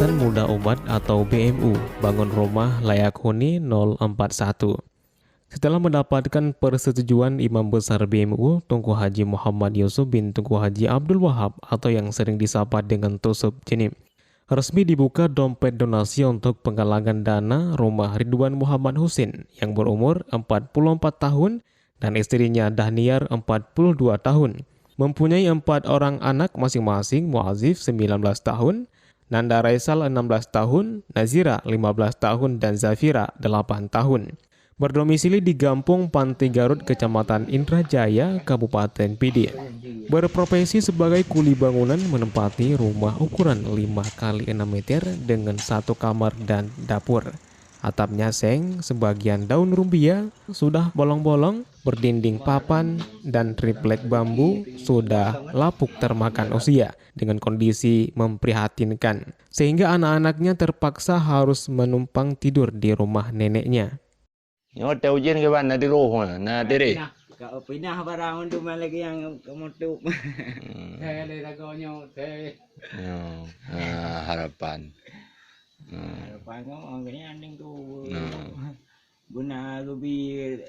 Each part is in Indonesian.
Barisan Muda Umat atau BMU bangun rumah layak huni 041. Setelah mendapatkan persetujuan Imam Besar BMU Tunku Haji Muhammad Yusuf bin Tunku Haji Abdul Wahab atau yang sering disapa dengan Tusuk Jenim, resmi dibuka dompet donasi untuk penggalangan dana rumah Ridwan Muhammad Husin yang berumur 44 tahun dan istrinya Dahniar 42 tahun. Mempunyai 4 orang anak masing-masing, Muazif 19 tahun, Nanda Raisal 16 tahun, Nazira 15 tahun, dan Zafira 8 tahun. Berdomisili di Gampung Pantai Garut, Kecamatan Indrajaya, Kabupaten Pidi. Berprofesi sebagai kuli bangunan menempati rumah ukuran 5x6 meter dengan 1 kamar dan dapur. Atapnya seng, sebagian daun rumbia sudah bolong-bolong, berdinding papan, dan triplek bambu sudah lapuk termakan usia dengan kondisi memprihatinkan. Sehingga anak-anaknya terpaksa harus menumpang tidur di rumah neneknya. Yo tahu jen ke mana di roh na dere. Kau pindah barang untuk lagi yang kamu tuh. Saya dari lagunya saya. Harapan. Harapan kamu kayaknya anding tuh. Guna lebih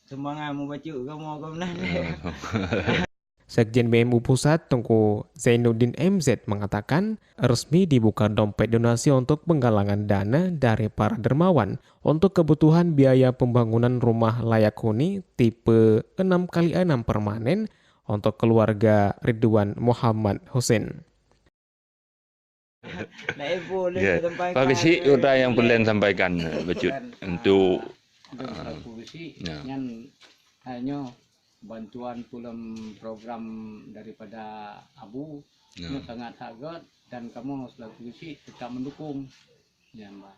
semangat mau baca kamu nah. Sekjen BMU Pusat Tunku Zainuddin MZ mengatakan resmi dibuka dompet donasi untuk penggalangan dana dari para dermawan untuk kebutuhan biaya pembangunan rumah layak huni tipe 6x6 permanen untuk keluarga Ridwan Muhammad Husin. Pak sih udah yang perlu sampaikan becut untuk yang hanya bantuan film program daripada Abu sangat sangat dan kamu selaku isi tetap mendukung ya Mbak.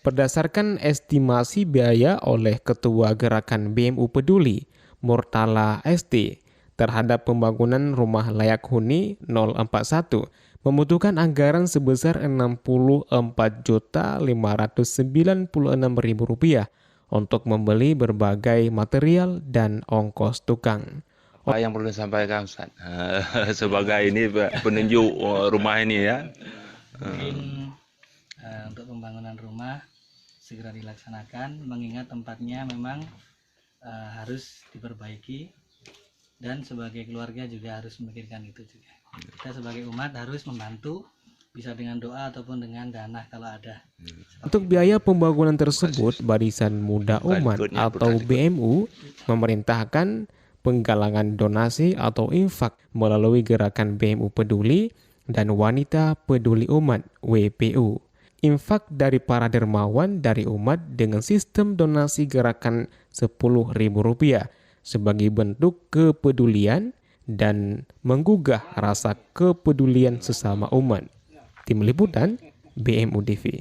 Berdasarkan estimasi biaya oleh Ketua Gerakan BMU Peduli Murtala ST terhadap pembangunan rumah layak huni 041 membutuhkan anggaran sebesar Rp64.596.000 untuk membeli berbagai material dan ongkos tukang. Apa yang perlu disampaikan Ustaz? Sebagai ini penunjuk rumah ini ya. Mungkin untuk pembangunan rumah segera dilaksanakan mengingat tempatnya memang harus diperbaiki dan sebagai keluarga juga harus memikirkan itu juga. Kita sebagai umat harus membantu bisa dengan doa ataupun dengan dana kalau ada. Untuk biaya pembangunan tersebut, Barisan Muda Umat atau BMU memerintahkan penggalangan donasi atau infak melalui Gerakan BMU Peduli dan Wanita Peduli Umat WPU. Infak dari para dermawan dari umat dengan sistem donasi gerakan Rp10.000 sebagai bentuk kepedulian dan menggugah rasa kepedulian sesama umat. Tim Liputan BMU TV.